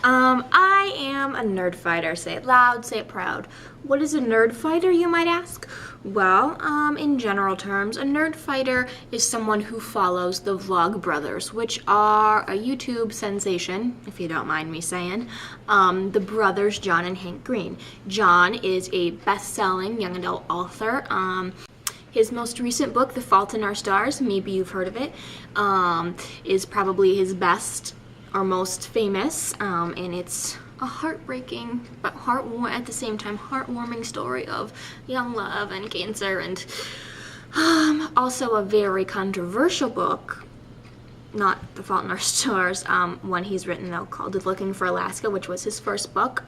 I am a nerd fighter. Say it loud, say it proud. What is a nerd fighter, you might ask? Well, in general terms, a nerd fighter is someone who follows the Vlogbrothers, which are a YouTube sensation, if you don't mind me saying. The brothers, John and Hank Green. John is a best-selling young adult author. His most recent book, The Fault in Our Stars, maybe you've heard of it, is probably his best or most famous, and it's a heartbreaking, but at the same time heartwarming story of young love and cancer, and also a very controversial book, not The Fault in Our Stars, one he's written though, called Looking for Alaska, which was his first book.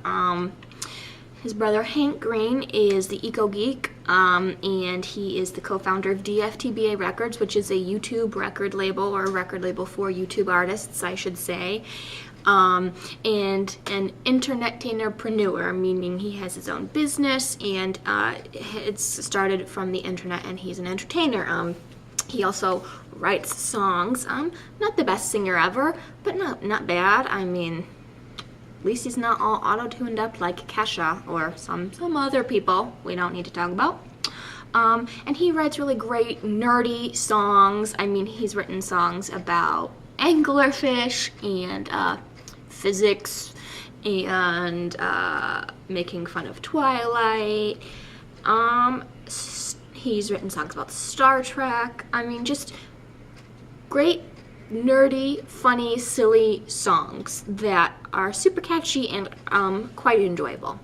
His brother Hank Green is the Eco Geek, and he is the co-founder of DFTBA Records, which is a YouTube record label, or a record label for YouTube artists, I should say, and an internet-tainterpreneur, meaning he has his own business, and it's started from the internet, and he's an entertainer. He also writes songs. Not the best singer ever, but not bad. I mean, at least he's not all auto-tuned up like Kesha or some other people we don't need to talk about. And he writes really great nerdy songs. I mean, he's written songs about anglerfish and physics and making fun of Twilight. He's written songs about Star Trek. I mean, just great nerdy, funny, silly songs that are super catchy and quite enjoyable.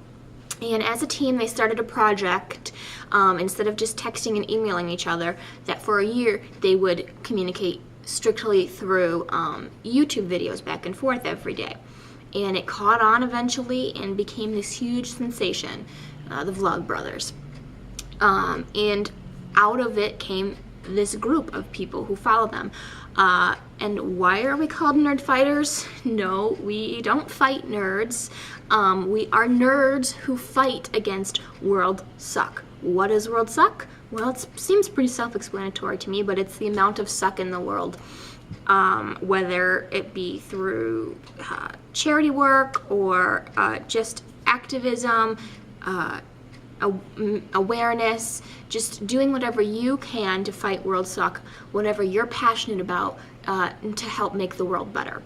And as a team, they started a project, instead of just texting and emailing each other, that for a year they would communicate strictly through YouTube videos back and forth every day. And it caught on eventually and became this huge sensation, the Vlogbrothers. And out of it came this group of people who follow them. And why are we called nerd fighters? No, we don't fight nerds. We are nerds who fight against world suck. What is world suck? Well, it seems pretty self-explanatory to me, but it's the amount of suck in the world, whether it be through charity work or just activism, awareness, just doing whatever you can to fight world suck, whatever you're passionate about, to help make the world better.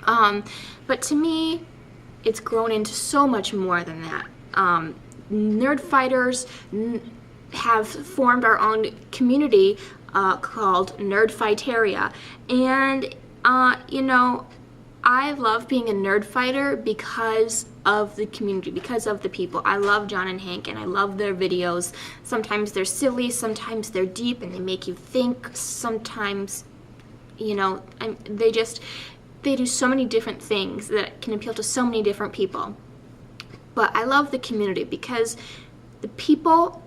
But to me, it's grown into so much more than that. Nerd Fighters have formed our own community called Nerdfighteria, and you know, I love being a nerd fighter because of the community, because of the people. I love John and Hank, and I love their videos. Sometimes they're silly, sometimes they're deep, and they make you think. Sometimes, you know, they do so many different things that can appeal to so many different people. But I love the community because the people,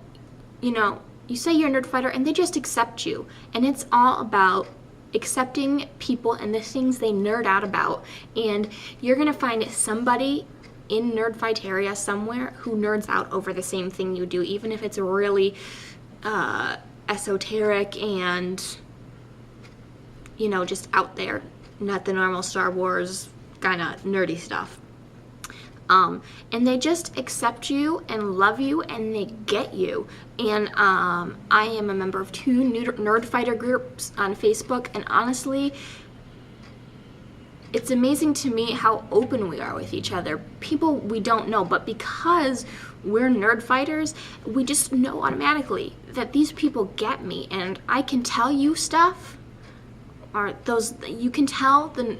you know, you say you're a nerd fighter, and they just accept you. And it's all about accepting people and the things they nerd out about, and you're gonna find somebody in Nerdfighteria somewhere who nerds out over the same thing you do, even if it's really esoteric and, you know, just out there, not the normal Star Wars kind of nerdy stuff. And they just accept you and love you, and they get you. And I am a member of 2 nerd fighter groups on Facebook, and honestly, it's amazing to me how open we are with each other. People we don't know, but because we're nerd fighters, we just know automatically that these people get me, and I can tell you stuff, or you can tell the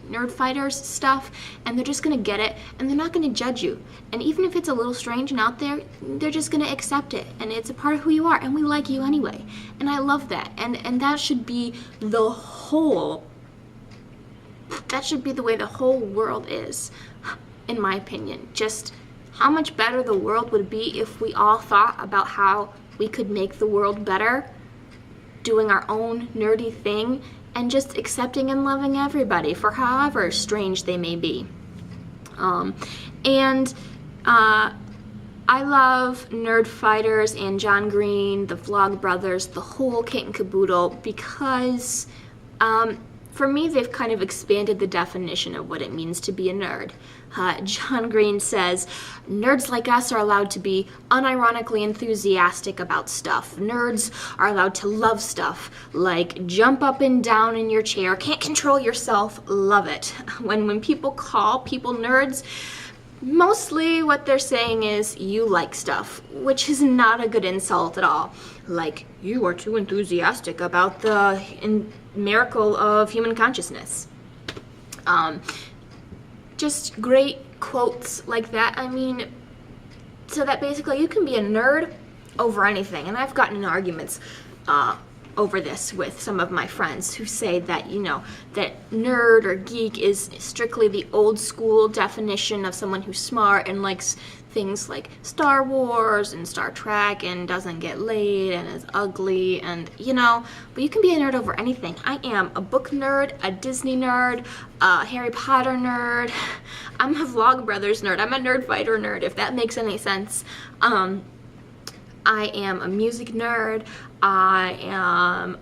nerd fighters stuff, and they're just gonna get it, and they're not gonna judge you. And even if it's a little strange and out there, they're just gonna accept it, and it's a part of who you are, and we like you anyway. And I love that, and that should be the way the whole world is, in my opinion. Just how much better the world would be if we all thought about how we could make the world better, doing our own nerdy thing, and just accepting and loving everybody for however strange they may be. I love Nerd Fighters and John Green, the Vlogbrothers, the whole kit and caboodle, because for me, they've kind of expanded the definition of what it means to be a nerd. John Green says, nerds like us are allowed to be unironically enthusiastic about stuff. Nerds are allowed to love stuff, like jump up and down in your chair, can't control yourself, love it. When people call people nerds, mostly what they're saying is you like stuff, which is not a good insult at all. Like, you are too enthusiastic about the miracle of human consciousness. Just great quotes like that. I mean, so that basically you can be a nerd over anything. And I've gotten in arguments over this with some of my friends who say that, you know, that nerd or geek is strictly the old school definition of someone who's smart and likes things like Star Wars and Star Trek and doesn't get laid and is ugly and, you know, but you can be a nerd over anything. I am a book nerd, a Disney nerd, a Harry Potter nerd. I'm a Vlogbrothers nerd. I'm a Nerdfighter nerd, if that makes any sense. I am a music nerd. I am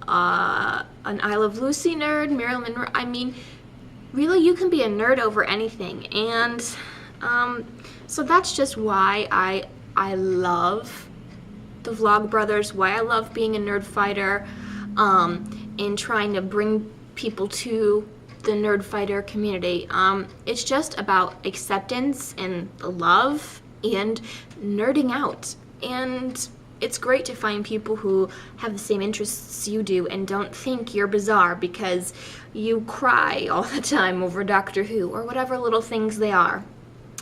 an I Love Lucy nerd, Marilyn Monroe. I mean, really, you can be a nerd over anything. And so that's just why I love the Vlogbrothers, why I love being a Nerdfighter, and trying to bring people to the Nerdfighter community. It's just about acceptance and love and nerding out. And it's great to find people who have the same interests you do and don't think you're bizarre because you cry all the time over Doctor Who or whatever little things they are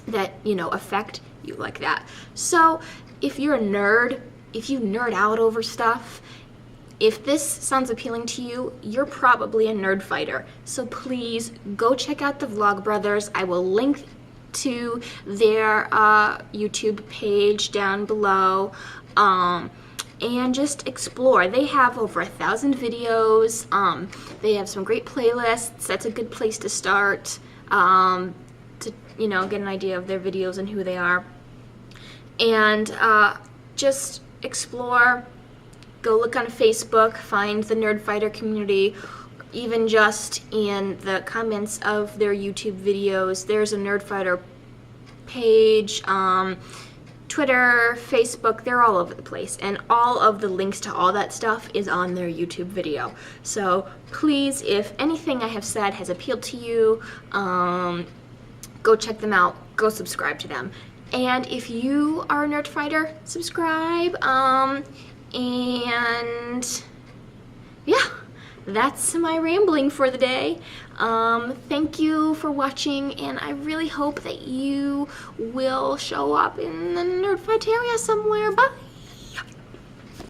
that, you know, affect you like that. So if you're a nerd, if you nerd out over stuff, if this sounds appealing to you, you're probably a Nerdfighter. So please go check out the Vlogbrothers. I will link to their YouTube page down below, and just explore. They have over 1,000 videos. They have some great playlists. That's a good place to start, to, you know, get an idea of their videos and who they are. And just explore. Go look on Facebook, find the Nerdfighter community, even just in the comments of their YouTube videos. There's a Nerdfighter page, Twitter, Facebook, they're all over the place. And all of the links to all that stuff is on their YouTube video. So please, if anything I have said has appealed to you, go check them out, go subscribe to them. And if you are a Nerdfighter, subscribe, and yeah, that's my rambling for the day. Thank you for watching, and I really hope that you will show up in the Nerdfight area somewhere. Bye!